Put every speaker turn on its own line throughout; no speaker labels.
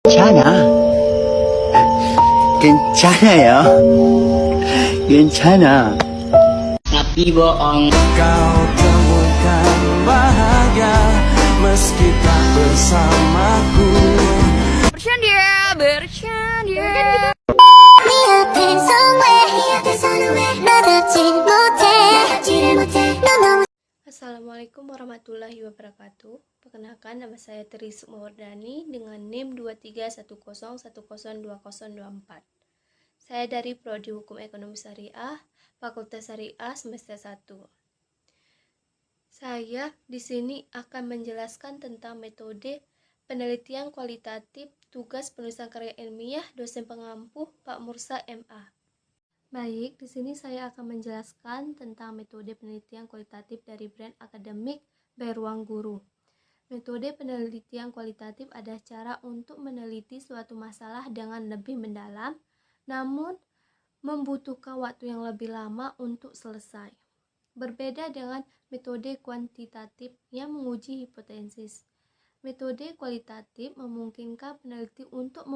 괜찮아. 괜찮아요. 괜찮아. Tapi bohong.
Kau temukan bahagia meski tak bersamaku.
Bercanda, bercanda.
네 앞에 somewhere 나닿지 못해 넌 너무
Assalamualaikum warahmatullahi wabarakatuh. Perkenalkan, nama saya Tri Sukmawardani dengan NIM 2310102024. Saya dari Prodi Hukum Ekonomi Syariah, Fakultas Syariah semester 1. Saya di sini akan menjelaskan tentang metode penelitian kualitatif tugas penulisan karya ilmiah dosen pengampu Pak Mursa MA. Baik, di sini saya akan menjelaskan tentang metode penelitian kualitatif dari brand akademik by Ruang Guru. Metode penelitian kualitatif adalah cara untuk meneliti suatu masalah dengan lebih mendalam, namun membutuhkan waktu yang lebih lama untuk selesai. Berbeda dengan metode kuantitatif yang menguji hipotesis. Metode kualitatif memungkinkan peneliti untuk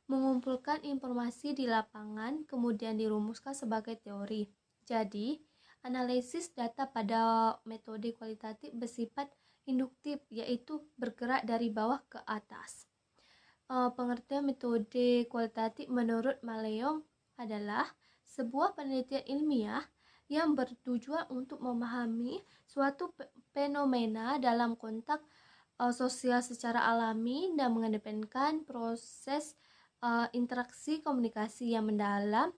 mengumpulkan informasi di lapangan, kemudian dirumuskan sebagai teori. Jadi, analisis data pada metode kualitatif bersifat induktif, yaitu bergerak dari bawah ke atas. Pengertian metode kualitatif menurut Maleong adalah sebuah penelitian ilmiah yang bertujuan untuk memahami suatu fenomena dalam konteks sosial secara alami dan mengedepankan proses interaksi komunikasi yang mendalam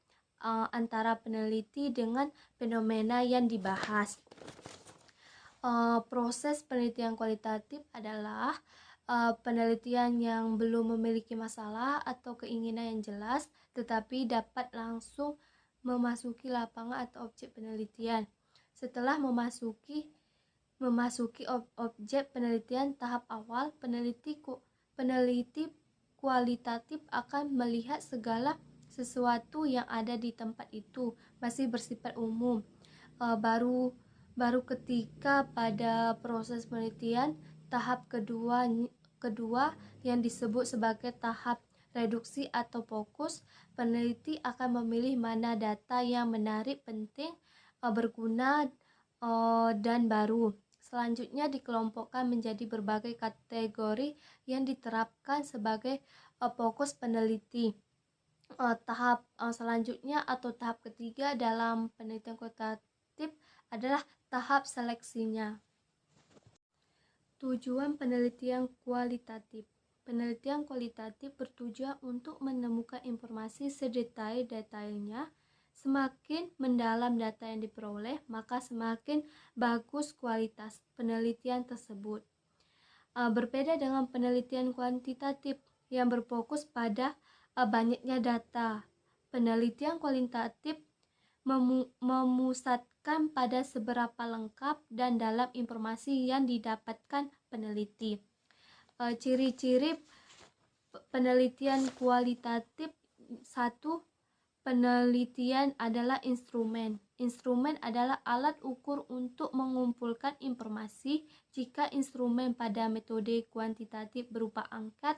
antara peneliti dengan fenomena yang dibahas. Proses penelitian kualitatif adalah penelitian yang belum memiliki masalah atau keinginan yang jelas, tetapi dapat langsung memasuki lapangan atau objek penelitian. Setelah memasuki objek penelitian tahap awal, peneliti kualitatif akan melihat segala sesuatu yang ada di tempat itu masih bersifat umum. Baru ketika pada proses penelitian tahap kedua yang disebut sebagai tahap reduksi atau fokus, peneliti akan memilih mana data yang menarik, penting, berguna, dan baru. Selanjutnya dikelompokkan menjadi berbagai kategori yang diterapkan sebagai fokus peneliti. Tahap selanjutnya atau tahap ketiga dalam penelitian kualitatif adalah tahap seleksinya. Tujuan penelitian kualitatif. Penelitian kualitatif bertujuan untuk menemukan informasi sedetail-detailnya. Semakin mendalam data yang diperoleh, maka semakin bagus kualitas penelitian tersebut. Berbeda dengan penelitian kuantitatif yang berfokus pada banyaknya data. Penelitian kualitatif memusatkan pada seberapa lengkap dan dalam informasi yang didapatkan peneliti. Ciri-ciri penelitian kualitatif: 1. Penelitian adalah instrumen. Instrumen adalah alat ukur untuk mengumpulkan informasi. Jika instrumen pada metode kuantitatif berupa angket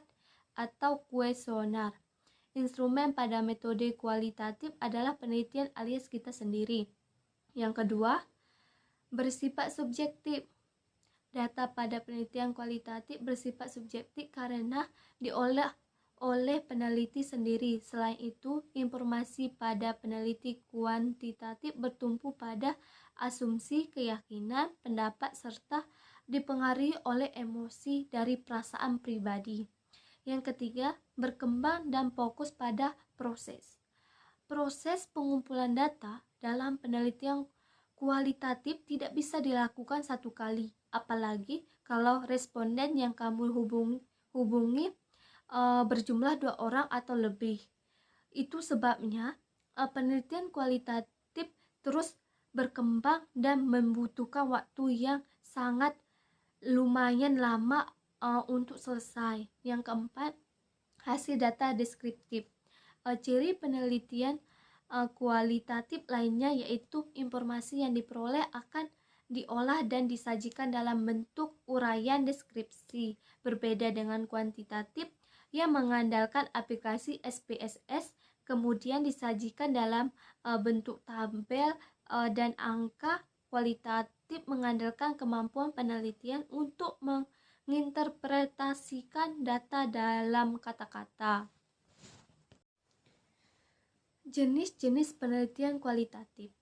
atau kuesioner, instrumen pada metode kualitatif adalah penelitian alias kita sendiri. Yang kedua, bersifat subjektif. Data pada penelitian kualitatif bersifat subjektif karena diolah oleh peneliti sendiri. Selain itu, informasi pada peneliti kuantitatif bertumpu pada asumsi, keyakinan, pendapat, serta dipengaruhi oleh emosi dari perasaan pribadi. Yang ketiga, berkembang dan fokus pada proses. Proses pengumpulan data dalam penelitian kualitatif tidak bisa dilakukan satu kali, apalagi kalau responden yang kamu hubungi berjumlah 2 orang atau lebih. Itu sebabnya penelitian kualitatif terus berkembang dan membutuhkan waktu yang sangat lumayan lama untuk selesai. Yang keempat, hasil data deskriptif. Ciri penelitian kualitatif lainnya yaitu informasi yang diperoleh akan diolah dan disajikan dalam bentuk uraian deskripsi. Berbeda dengan kuantitatif, yang mengandalkan aplikasi SPSS, kemudian disajikan dalam bentuk tabel dan angka. Kualitatif mengandalkan kemampuan penelitian untuk menginterpretasikan data dalam kata-kata. Jenis-jenis penelitian kualitatif.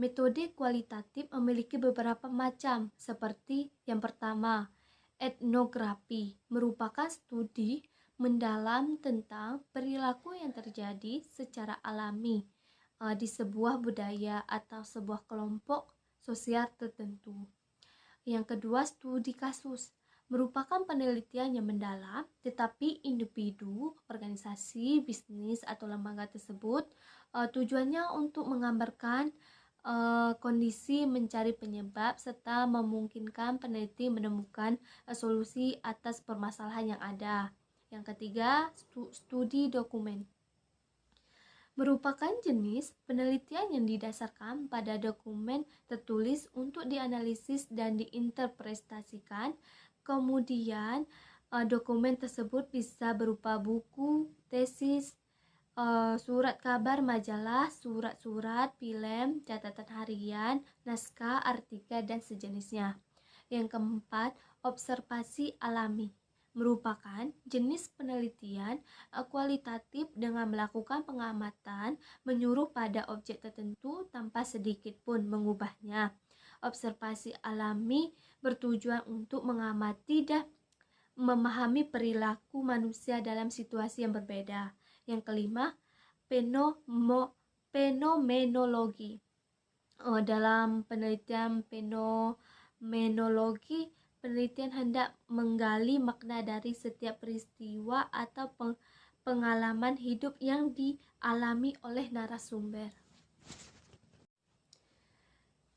Metode kualitatif memiliki beberapa macam, seperti yang pertama, etnografi, merupakan studi mendalam tentang perilaku yang terjadi secara alami di sebuah budaya atau sebuah kelompok sosial tertentu. Yang kedua, studi kasus, merupakan penelitian yang mendalam, tetapi individu, organisasi, bisnis, atau lembaga tersebut tujuannya untuk menggambarkan kondisi, mencari penyebab, serta memungkinkan peneliti menemukan solusi atas permasalahan yang ada. Yang ketiga, studi dokumen, merupakan jenis penelitian yang didasarkan pada dokumen tertulis untuk dianalisis dan diinterpretasikan. Kemudian dokumen tersebut bisa berupa buku, tesis, surat kabar majalah, surat-surat, film, catatan harian, naskah, artikel, dan sejenisnya. Yang keempat, observasi alami, merupakan jenis penelitian kualitatif dengan melakukan pengamatan menyuruh pada objek tertentu tanpa sedikit pun mengubahnya. Observasi alami bertujuan untuk mengamati dan memahami perilaku manusia dalam situasi yang berbeda. Yang kelima, fenomenologi. Dalam penelitian fenomenologi, penelitian hendak menggali makna dari setiap peristiwa atau pengalaman hidup yang dialami oleh narasumber.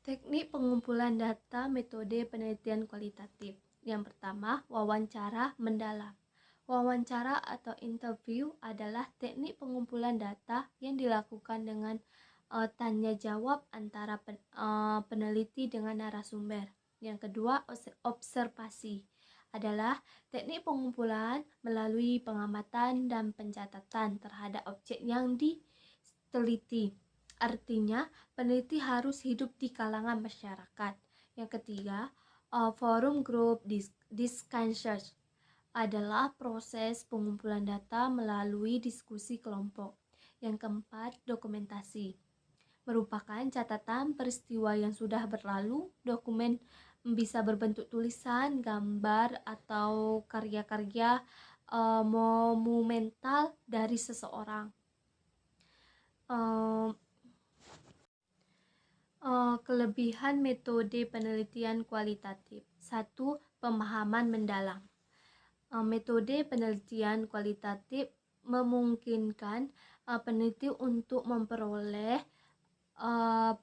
Teknik pengumpulan data metode penelitian kualitatif. Yang pertama, wawancara mendalam. Wawancara atau interview adalah teknik pengumpulan data yang dilakukan dengan tanya jawab antara peneliti dengan narasumber. Yang kedua, observasi adalah teknik pengumpulan melalui pengamatan dan pencatatan terhadap objek yang diteliti. Artinya, peneliti harus hidup di kalangan masyarakat. Yang ketiga, forum group discussion adalah proses pengumpulan data melalui diskusi kelompok. Yang keempat, dokumentasi, merupakan catatan peristiwa yang sudah berlalu. Dokumen bisa berbentuk tulisan, gambar, atau karya-karya monumental dari seseorang. Kelebihan metode penelitian kualitatif. 1. Pemahaman mendalam. Metode penelitian kualitatif memungkinkan peneliti untuk memperoleh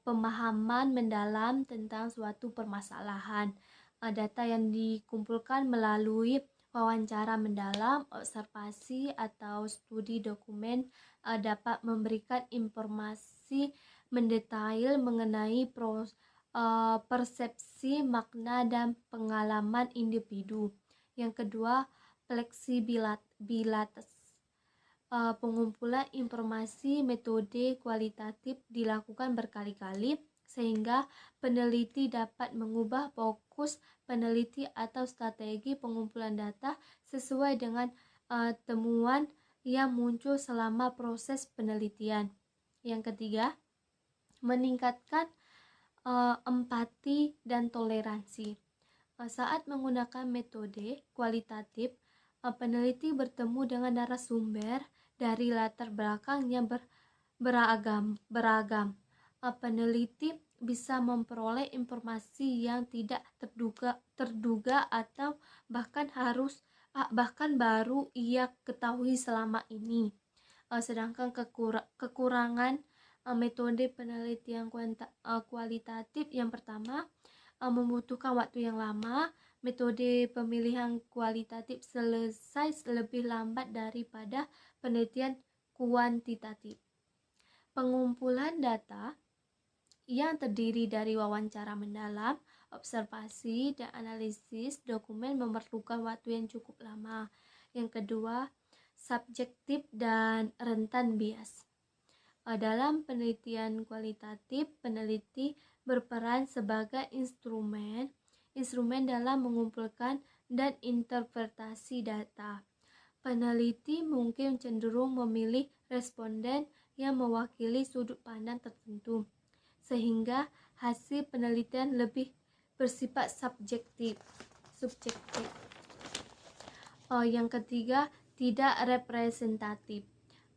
pemahaman mendalam tentang suatu permasalahan. Data yang dikumpulkan melalui wawancara mendalam, observasi, atau studi dokumen dapat memberikan informasi mendetail mengenai persepsi, makna, dan pengalaman individu. Yang kedua, fleksibilitas. Pengumpulan informasi metode kualitatif dilakukan berkali-kali sehingga peneliti dapat mengubah fokus peneliti atau strategi pengumpulan data sesuai dengan temuan yang muncul selama proses penelitian. Yang ketiga, meningkatkan empati dan toleransi. Saat menggunakan metode kualitatif, peneliti bertemu dengan narasumber dari latar belakang yang beragam. Peneliti bisa memperoleh informasi yang tidak terduga atau bahkan baru ia ketahui selama ini. Sedangkan kekurangan metode penelitian kualitatif, yang pertama, membutuhkan waktu yang lama. Metode pemilihan kualitatif selesai lebih lambat daripada penelitian kuantitatif. Pengumpulan data yang terdiri dari wawancara mendalam, observasi, dan analisis dokumen memerlukan waktu yang cukup lama. Yang kedua, subjektif, dan rentan bias. Dalam penelitian kualitatif, peneliti berperan sebagai instrumen dalam mengumpulkan dan interpretasi data. Peneliti mungkin cenderung memilih responden yang mewakili sudut pandang tertentu, sehingga hasil penelitian lebih bersifat subjektif. Yang ketiga, tidak representatif.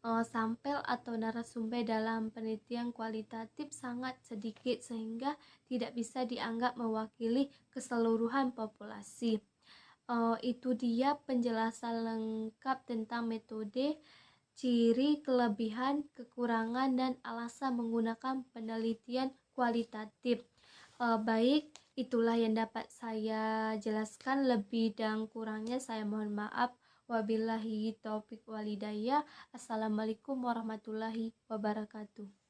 Sampel atau narasumber dalam penelitian kualitatif sangat sedikit sehingga tidak bisa dianggap mewakili keseluruhan populasi. Itu dia penjelasan lengkap tentang metode, ciri, kelebihan, kekurangan, dan alasan menggunakan penelitian kualitatif. Baik, itulah yang dapat saya jelaskan. Lebih dan kurangnya saya mohon maaf. Wabillahi taufiq walhidayah. Assalamualaikum warahmatullahi wabarakatuh.